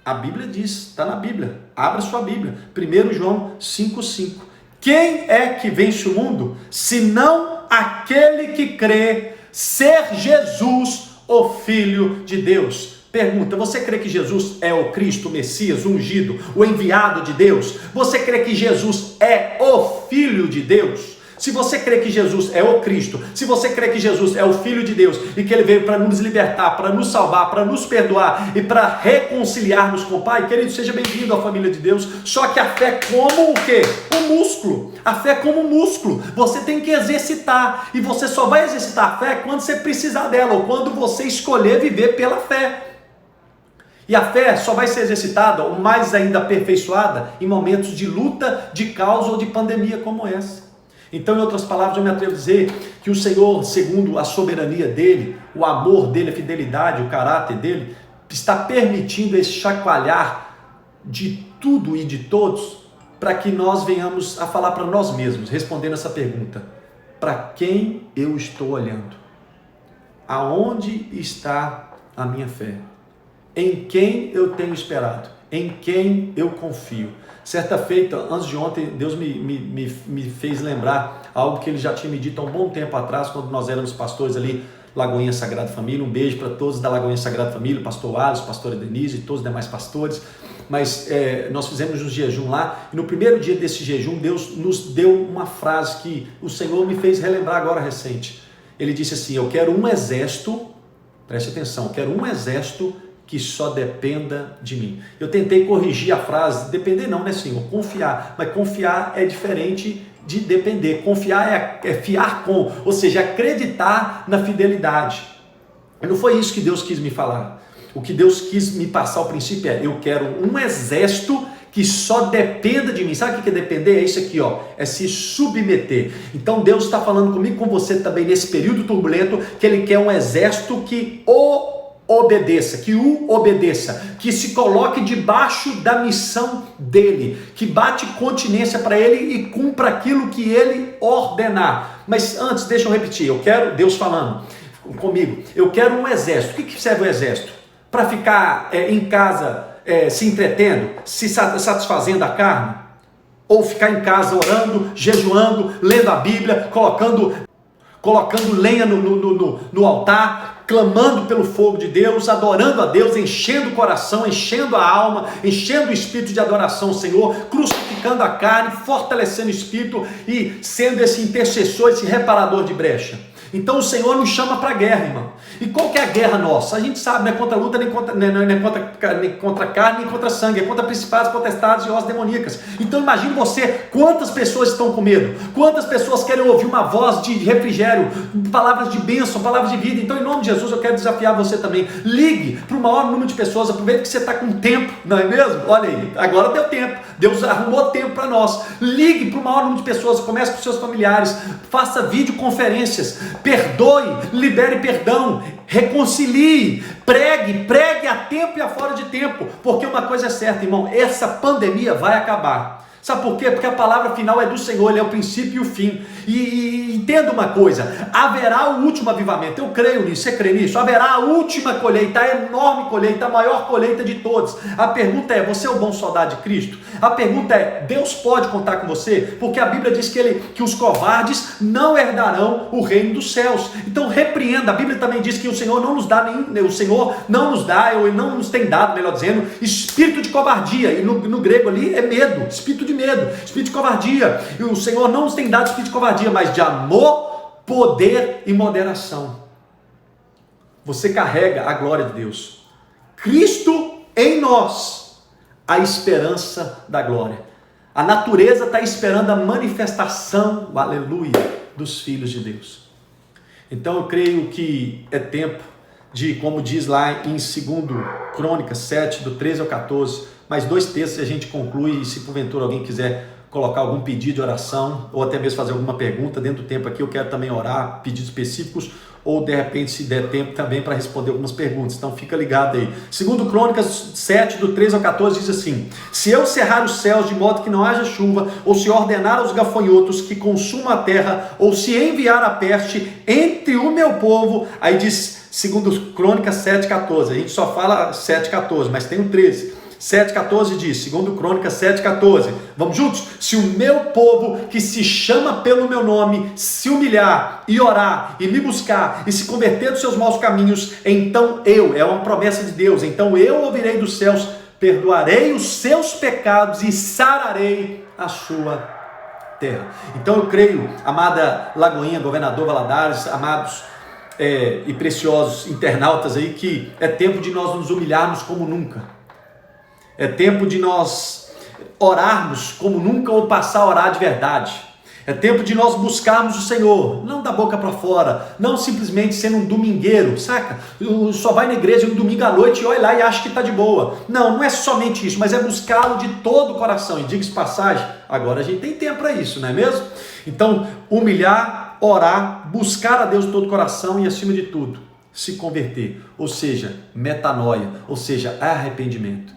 a Bíblia diz, está na Bíblia, abra sua Bíblia, 1 João 5,5. Quem é que vence o mundo? Senão aquele que crê ser Jesus, o Filho de Deus. Pergunta: você crê que Jesus é o Cristo, o Messias, o ungido, o enviado de Deus? Você crê que Jesus é o Filho de Deus? Se você crê que Jesus é o Cristo, se você crê que Jesus é o Filho de Deus e que Ele veio para nos libertar, para nos salvar, para nos perdoar e para reconciliar-nos com o Pai, querido, seja bem-vindo à família de Deus. Só que a fé como o quê? O músculo. A fé como músculo. Você tem que exercitar, e você só vai exercitar a fé quando você precisar dela, ou quando você escolher viver pela fé. E a fé só vai ser exercitada, ou mais ainda aperfeiçoada, em momentos de luta, de caos ou de pandemia como essa. Então, em outras palavras, eu me atrevo a dizer que o Senhor, segundo a soberania dele, o amor dele, a fidelidade, o caráter dele, está permitindo esse chacoalhar de tudo e de todos, para que nós venhamos a falar para nós mesmos, respondendo essa pergunta: para quem eu estou olhando? Aonde está a minha fé? Em quem eu tenho esperado? Em quem eu confio? Certa feita, antes de ontem, Deus me fez lembrar algo que Ele já tinha me dito há um bom tempo atrás, quando nós éramos pastores ali, Lagoinha Sagrada Família. Um beijo para todos da Lagoinha Sagrada Família, pastor Alisson, pastora Denise e todos os demais pastores. Mas nós fizemos um jejum lá, e no primeiro dia desse jejum, Deus nos deu uma frase que o Senhor me fez relembrar agora recente. Ele disse assim: eu quero um exército, preste atenção, eu quero um exército que só dependa de mim. Eu tentei corrigir a frase, depender não, né, Senhor? Confiar. Mas confiar é diferente de depender. Confiar é fiar com, ou seja, acreditar na fidelidade. E não foi isso que Deus quis me falar. O que Deus quis me passar, o princípio é, eu quero um exército que só dependa de mim. Sabe o que é depender? É isso aqui, ó, é se submeter. Então Deus está falando comigo, com você também nesse período turbulento, que Ele quer um exército que obedeça, que se coloque debaixo da missão dele, que bate continência para ele e cumpra aquilo que ele ordenar. Mas antes, deixa eu repetir, eu quero, Deus falando comigo, eu quero um exército. O que serve o exército? Para ficar em casa se entretendo, se satisfazendo a carne? Ou ficar em casa orando, jejuando, lendo a Bíblia, colocando lenha no altar, clamando pelo fogo de Deus, adorando a Deus, enchendo o coração, enchendo a alma, enchendo o espírito de adoração ao Senhor, crucificando a carne, fortalecendo o espírito e sendo esse intercessor, esse reparador de brecha. Então o Senhor nos chama para a guerra, irmão. E qual que é a guerra nossa? A gente sabe, não é contra a luta, nem contra carne, nem contra sangue, é contra principados, potestades e hostes demoníacas. Então imagine você, quantas pessoas estão com medo, quantas pessoas querem ouvir uma voz de refrigério, palavras de bênção, palavras de vida. Então em nome de Jesus eu quero desafiar você também. Ligue para o maior número de pessoas, aproveite que você está com tempo, não é mesmo? Olha aí, agora deu tempo, Deus arrumou tempo para nós. Ligue para o maior número de pessoas, comece com seus familiares, faça videoconferências, perdoe, libere perdão, reconcilie, pregue a tempo e a fora de tempo, porque uma coisa é certa, irmão, essa pandemia vai acabar. Sabe por quê? Porque a palavra final é do Senhor, Ele é o princípio e o fim. E entenda uma coisa, haverá o último avivamento, eu creio nisso, você crê nisso? Haverá a última colheita, a enorme colheita, a maior colheita de todos. A pergunta é, você é o bom soldado de Cristo? A pergunta é, Deus pode contar com você? Porque a Bíblia diz que os covardes não herdarão o reino dos céus. Então repreenda, a Bíblia também diz que o Senhor não nos dá ou Ele não nos tem dado, melhor dizendo, espírito de covardia, e no grego ali é medo, espírito de medo, espírito de covardia. E o Senhor não nos tem dado espírito de covardia, mas de amor, poder e moderação. Você carrega a glória de Deus. Cristo em nós, a esperança da glória. A natureza está esperando a manifestação, aleluia, dos filhos de Deus. Então eu creio que é tempo de, como diz lá em 2 Crônicas 7, do 13 ao 14, mais 2 textos e a gente conclui. E se porventura alguém quiser colocar algum pedido de oração, ou até mesmo fazer alguma pergunta dentro do tempo aqui, eu quero também orar, pedidos específicos, ou de repente, se der tempo também para responder algumas perguntas. Então fica ligado aí. 2 Crônicas 7, do 13 ao 14, diz assim: se eu cerrar os céus de modo que não haja chuva, ou se ordenar aos gafanhotos que consumam a terra, ou se enviar a peste entre o meu povo, aí diz 2 Crônicas 7, 14, a gente só fala 7, 14, mas tem o 13. 7,14 diz, 2 Crônicas 7,14, vamos juntos? Se o meu povo que se chama pelo meu nome se humilhar e orar e me buscar e se converter dos seus maus caminhos, então é uma promessa de Deus, então eu ouvirei dos céus, perdoarei os seus pecados e sararei a sua terra. Então eu creio, amada Lagoinha, governador Valadares, amados e preciosos internautas aí, que é tempo de nós nos humilharmos como nunca. É tempo de nós orarmos como nunca, ou passar a orar de verdade. É tempo de nós buscarmos o Senhor, não da boca para fora, não simplesmente sendo um domingueiro, saca? Só vai na igreja no domingo à noite e olha lá e acha que está de boa. Não é somente isso, mas é buscá-lo de todo o coração. E diga-se passagem, agora a gente tem tempo para isso, não é mesmo? Então, humilhar, orar, buscar a Deus de todo o coração e, acima de tudo, se converter. Ou seja, metanoia, ou seja, arrependimento.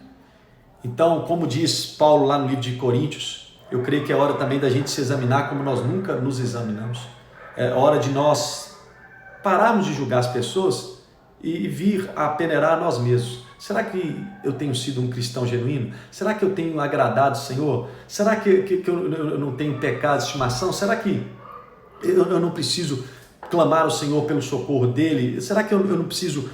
Então, como diz Paulo lá no livro de Coríntios, eu creio que é hora também da gente se examinar como nós nunca nos examinamos. É hora de nós pararmos de julgar as pessoas e vir a peneirar a nós mesmos. Será que eu tenho sido um cristão genuíno? Será que eu tenho agradado o Senhor? Será que eu não tenho pecado de estimação? Será que eu não preciso clamar ao Senhor pelo socorro dele? Será que eu não preciso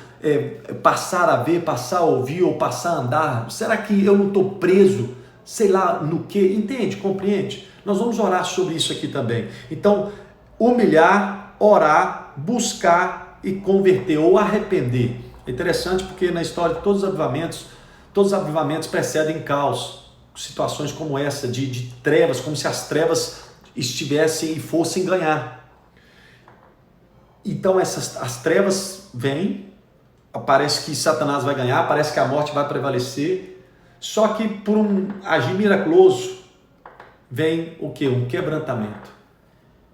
passar a ver, passar a ouvir ou passar a andar? Será que eu não estou preso, sei lá no que? Entende? Compreende? Nós vamos orar sobre isso aqui também. Então, humilhar, orar, buscar e converter ou arrepender. É interessante porque na história de todos os avivamentos precedem caos, situações como essa, de trevas, como se as trevas estivessem e fossem ganhar. Então as trevas vêm, parece que Satanás vai ganhar, parece que a morte vai prevalecer, só que por um agir miraculoso vem o quê? Um quebrantamento.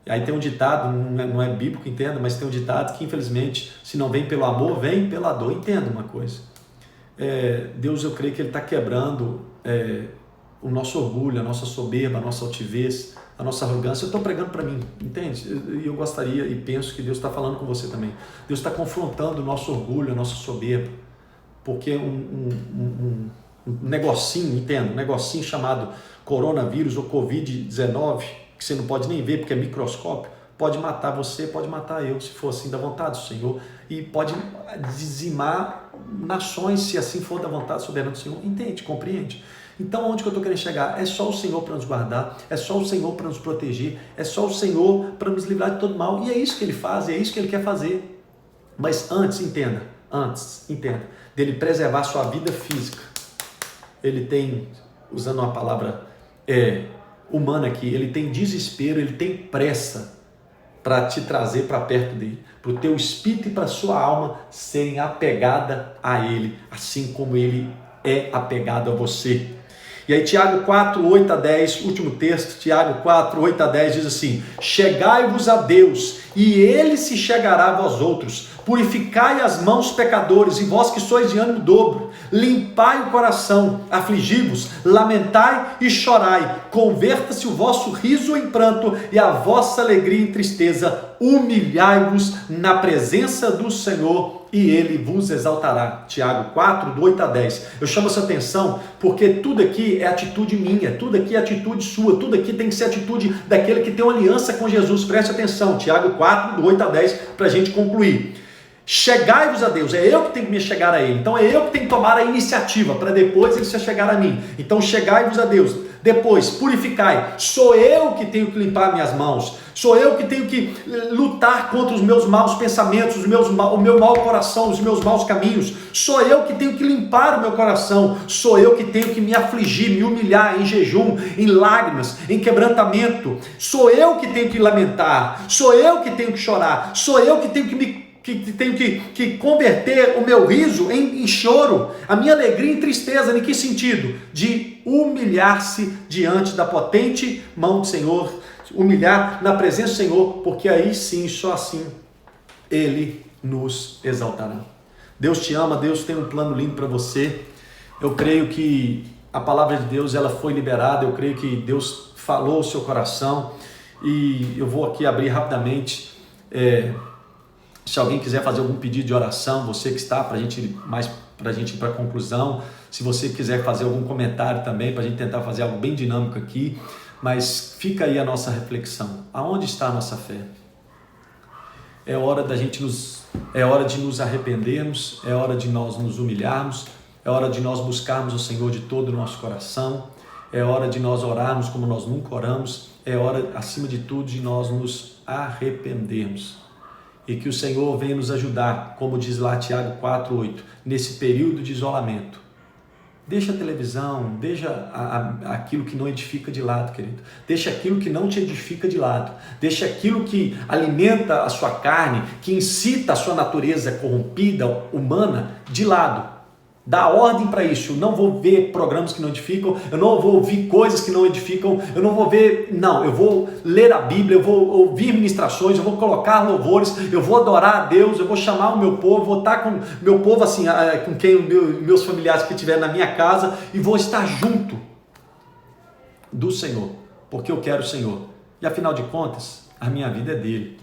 Aí tem um ditado, não é bíblico, entenda, mas tem um ditado que infelizmente, se não vem pelo amor, vem pela dor. Entenda uma coisa, Deus, eu creio que Ele está quebrando o nosso orgulho, a nossa soberba, a nossa altivez, a nossa arrogância. Eu estou pregando para mim, entende? E eu gostaria e penso que Deus está falando com você também. Deus está confrontando o nosso orgulho, a nossa soberba, porque um negocinho, entenda, um negocinho chamado coronavírus ou Covid-19, que você não pode nem ver porque é microscópio, pode matar você, pode matar eu, se for assim da vontade do Senhor, e pode dizimar nações, se assim for da vontade soberana do Senhor. Entende? Compreende? Então, onde que eu estou querendo chegar? É só o Senhor para nos guardar, é só o Senhor para nos proteger, é só o Senhor para nos livrar de todo mal, e é isso que Ele faz, é isso que Ele quer fazer. Mas antes, entenda, dele preservar sua vida física, Ele tem, usando uma palavra humana aqui, Ele tem desespero, Ele tem pressa para te trazer para perto dele, para o teu espírito e para a sua alma serem apegada a Ele, assim como Ele é apegado a você. E aí Tiago 4, 8 a 10, último texto, Tiago 4, 8 a 10 diz assim: chegai-vos a Deus, e Ele se chegará a vós outros. Purificai as mãos, pecadores, e vós que sois de ânimo dobro, limpai o coração, afligi-vos, lamentai e chorai, converta-se o vosso riso em pranto e a vossa alegria em tristeza, humilhai-vos na presença do Senhor e Ele vos exaltará. Tiago 4, do 8 a 10. Eu chamo essa atenção porque tudo aqui é atitude minha, tudo aqui é atitude sua, tudo aqui tem que ser atitude daquele que tem uma aliança com Jesus. Preste atenção, Tiago 4, do 8 a 10, para a gente concluir. Chegai-vos a Deus, é eu que tenho que me chegar a Ele, então é eu que tenho que tomar a iniciativa para depois Ele se chegar a mim. Então chegai-vos a Deus, depois purificai, sou eu que tenho que limpar minhas mãos, sou eu que tenho que lutar contra os meus maus pensamentos, o meu mau coração, os meus maus caminhos, sou eu que tenho que limpar o meu coração, sou eu que tenho que me afligir, me humilhar em jejum, em lágrimas, em quebrantamento, sou eu que tenho que lamentar, sou eu que tenho que chorar, sou eu que tenho que converter o meu riso em choro, a minha alegria em tristeza. Em que sentido? De humilhar-se diante da potente mão do Senhor, humilhar na presença do Senhor, porque aí sim, só assim, Ele nos exaltará. Deus te ama, Deus tem um plano lindo para você. Eu creio que a palavra de Deus ela foi liberada, eu creio que Deus falou o seu coração, e eu vou aqui abrir rapidamente. Se alguém quiser fazer algum pedido de oração, você que está, para a gente ir para a conclusão, se você quiser fazer algum comentário também, para a gente tentar fazer algo bem dinâmico aqui, mas fica aí a nossa reflexão. Aonde está a nossa fé? É hora de nos arrependermos, é hora de nós nos humilharmos, é hora de nós buscarmos o Senhor de todo o nosso coração, é hora de nós orarmos como nós nunca oramos, é hora, acima de tudo, de nós nos arrependermos. E que o Senhor venha nos ajudar, como diz lá Tiago 4, 8, nesse período de isolamento. Deixa a televisão, deixa aquilo que não edifica de lado, querido. Deixa aquilo que não te edifica de lado. Deixa aquilo que alimenta a sua carne, que incita a sua natureza corrompida, humana, de lado. Dá ordem para isso. Eu não vou ver programas que não edificam, eu não vou ouvir coisas que não edificam, eu não vou ver, não, eu vou ler a Bíblia, eu vou ouvir ministrações, eu vou colocar louvores, eu vou adorar a Deus, eu vou chamar o meu povo, vou estar com meu povo assim, com quem meus familiares que estiverem na minha casa, e vou estar junto do Senhor, porque eu quero o Senhor. E afinal de contas, a minha vida é dele.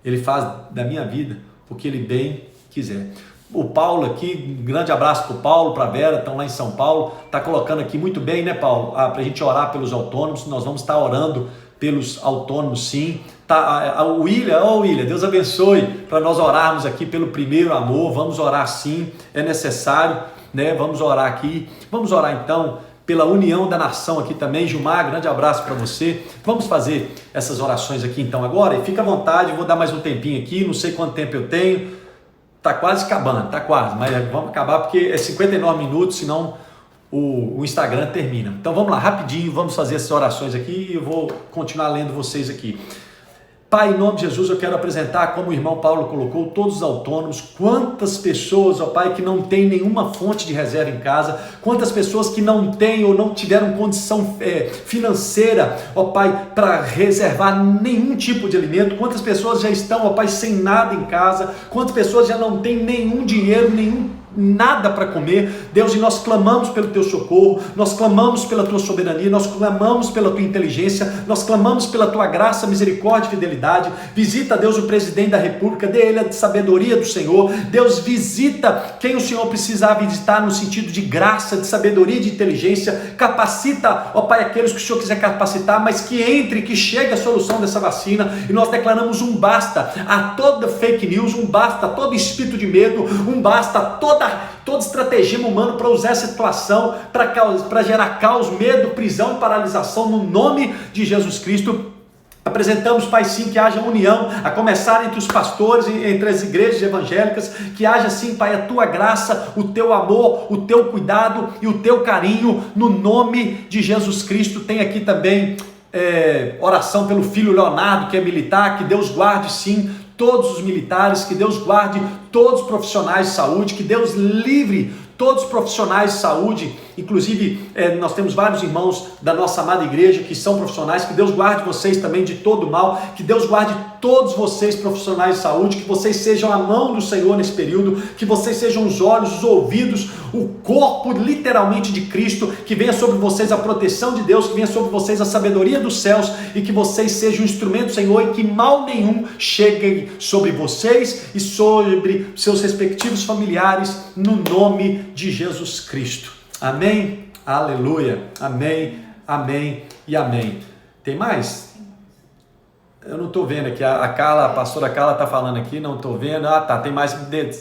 Ele faz da minha vida o que ele bem quiser. O Paulo aqui, um grande abraço para o Paulo, para a Vera, estão lá em São Paulo, está colocando aqui muito bem, né, Paulo? Para a gente orar pelos autônomos, nós vamos estar orando pelos autônomos, sim. O William, Deus abençoe, para nós orarmos aqui pelo primeiro amor, vamos orar sim, é necessário, né? Vamos orar aqui, vamos orar então pela união da nação aqui também. Gilmar, grande abraço para você. Vamos fazer essas orações aqui então agora, e fica à vontade, vou dar mais um tempinho aqui, não sei quanto tempo eu tenho. tá quase acabando, tá quase, mas vamos acabar porque é 59 minutos, senão o Instagram termina. Então vamos lá, rapidinho, vamos fazer essas orações aqui e eu vou continuar lendo vocês aqui. Pai, em nome de Jesus, eu quero apresentar, como o irmão Paulo colocou, todos os autônomos, quantas pessoas, ó Pai, que não tem nenhuma fonte de reserva em casa, quantas pessoas que não têm ou não tiveram condição financeira, ó Pai, para reservar nenhum tipo de alimento, quantas pessoas já estão, ó Pai, sem nada em casa, quantas pessoas já não têm nenhum dinheiro, nada para comer. Deus, e nós clamamos pelo teu socorro, nós clamamos pela tua soberania, nós clamamos pela tua inteligência, nós clamamos pela tua graça, misericórdia e fidelidade. Visita, Deus, o presidente da república, dê ele a sabedoria do Senhor. Deus, visita quem o Senhor precisar visitar no sentido de graça, de sabedoria e de inteligência. Capacita, ó Pai, aqueles que o Senhor quiser capacitar, mas que entre, que chegue a solução dessa vacina. E nós declaramos um basta a toda fake news, um basta a todo espírito de medo, um basta a todo estratagema humano para usar essa situação, para gerar caos, medo, prisão, paralisação, no nome de Jesus Cristo. Apresentamos, Pai, sim, que haja união, a começar entre os pastores, entre as igrejas evangélicas, que haja sim, Pai, a tua graça, o teu amor, o teu cuidado e o teu carinho, no nome de Jesus Cristo. Tem aqui também oração pelo filho Leonardo, que é militar, que Deus guarde sim todos os militares, que Deus guarde todos os profissionais de saúde, que Deus livre todos os profissionais de saúde, inclusive nós temos vários irmãos da nossa amada igreja que são profissionais, que Deus guarde vocês também de todo mal, que Deus guarde todos vocês profissionais de saúde, que vocês sejam a mão do Senhor nesse período, que vocês sejam os olhos, os ouvidos, o corpo literalmente de Cristo, que venha sobre vocês a proteção de Deus, que venha sobre vocês a sabedoria dos céus e que vocês sejam um instrumento do Senhor e que mal nenhum chegue sobre vocês e sobre seus respectivos familiares, no nome de Jesus Cristo. Amém? Aleluia. Amém, amém e amém. Tem mais? Eu não estou vendo aqui. A pastora Carla está falando aqui, não estou vendo. Ah, tá, tem mais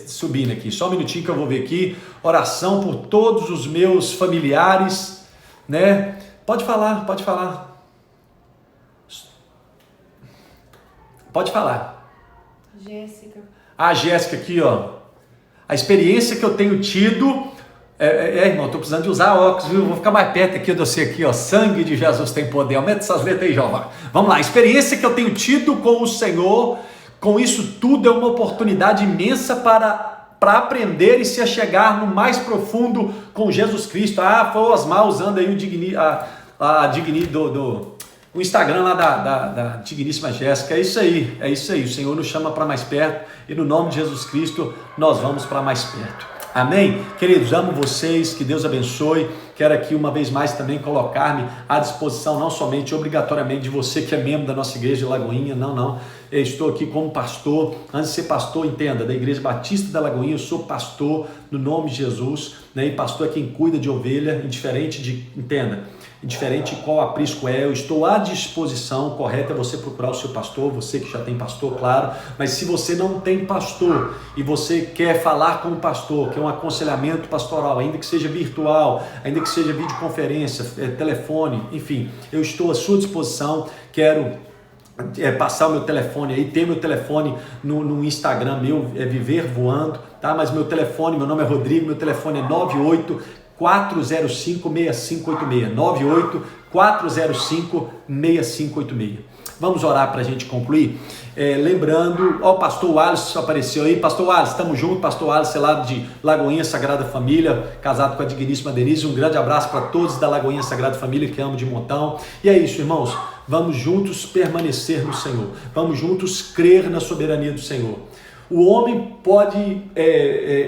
subindo aqui. Só um minutinho que eu vou ver aqui. Oração por todos os meus familiares, né? Pode falar, pode falar. Pode falar. Jéssica. A Jéssica aqui, ó. A experiência que eu tenho tido... irmão, estou precisando de usar óculos, viu? Vou ficar mais perto aqui de você aqui, ó. Sangue de Jesus tem poder. Aumenta essas letras aí, Jeová. Vamos lá. A experiência que eu tenho tido com o Senhor, com isso tudo, é uma oportunidade imensa para aprender e se achegar no mais profundo com Jesus Cristo. Foi o Osmar usando aí o Instagram lá da digníssima Jéssica. É isso aí. O Senhor nos chama para mais perto e no nome de Jesus Cristo nós vamos para mais perto. Amém? Queridos, amo vocês, que Deus abençoe. Quero aqui uma vez mais também colocar-me à disposição, não somente obrigatoriamente de você que é membro da nossa igreja de Lagoinha, não. Eu estou aqui como pastor. Antes de ser pastor, entenda, da Igreja Batista da Lagoinha, eu sou pastor no nome de Jesus, né? E pastor é quem cuida de ovelha, indiferente de qual aprisco eu estou à disposição. Correto é você procurar o seu pastor, você que já tem pastor, claro, mas se você não tem pastor e você quer falar com o pastor, quer um aconselhamento pastoral, ainda que seja virtual, ainda que seja videoconferência, telefone, enfim, eu estou à sua disposição. Quero passar o meu telefone aí, ter meu telefone no Instagram meu, é Viver Voando, tá? Mas meu nome é Rodrigo, meu telefone é 98-405-6586, 98-405-6586. Vamos orar para a gente concluir? Lembrando, o pastor Wallace apareceu aí. Pastor Wallace, estamos juntos. Pastor Wallace, lá de Lagoinha Sagrada Família, casado com a digníssima Denise. Um grande abraço para todos da Lagoinha Sagrada Família, que amo de montão. E é isso, irmãos. Vamos juntos permanecer no Senhor. Vamos juntos crer na soberania do Senhor. O homem pode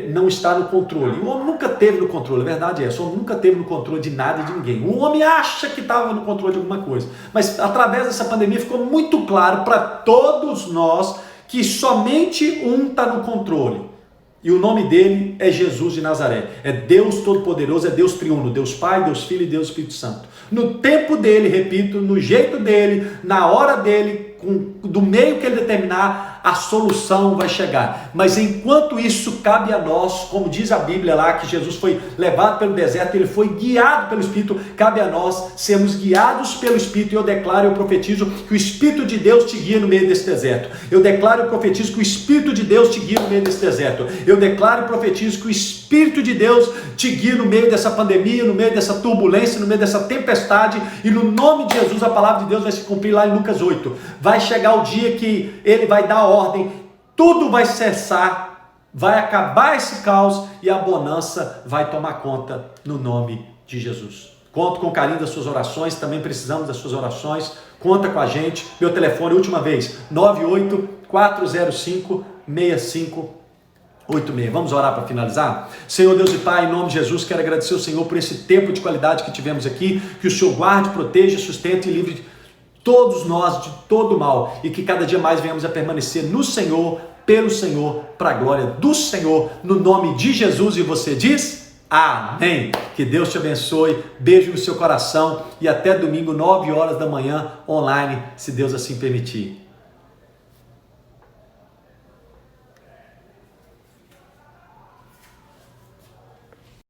não estar no controle. O homem nunca teve no controle, a verdade é essa. O homem nunca teve no controle de nada e de ninguém. O homem acha que estava no controle de alguma coisa. Mas através dessa pandemia ficou muito claro para todos nós que somente um está no controle. E o nome dele é Jesus de Nazaré. É Deus Todo-Poderoso, é Deus Triuno, Deus Pai, Deus Filho e Deus Espírito Santo. No tempo dele, repito, no jeito dele, na hora dele, do meio que ele determinar, a solução vai chegar. Mas enquanto isso, cabe a nós, como diz a Bíblia lá, que Jesus foi levado pelo deserto, ele foi guiado pelo Espírito, cabe a nós sermos guiados pelo Espírito. E eu declaro e eu profetizo que o Espírito de Deus te guia no meio desse deserto. Eu declaro e profetizo que o Espírito de Deus te guia no meio desse deserto. Eu declaro e profetizo que o Espírito de Deus te guia no meio dessa pandemia, no meio dessa turbulência, no meio dessa tempestade, e no nome de Jesus a palavra de Deus vai se cumprir lá em Lucas 8. Vai chegar o dia que ele vai dar ordem, tudo vai cessar, vai acabar esse caos e a bonança vai tomar conta no nome de Jesus. Conto com o carinho das suas orações, também precisamos das suas orações. Conta com a gente. Meu telefone, última vez, 98-405-6586. Vamos orar para finalizar? Senhor Deus e Pai, em nome de Jesus, quero agradecer ao Senhor por esse tempo de qualidade que tivemos aqui, que o Senhor guarde, proteja, sustente e livre todos nós de todo mal, e que cada dia mais venhamos a permanecer no Senhor, pelo Senhor, para a glória do Senhor, no nome de Jesus. E você diz amém. Que Deus te abençoe, beijo no seu coração e até domingo, 9 horas da manhã, online, se Deus assim permitir.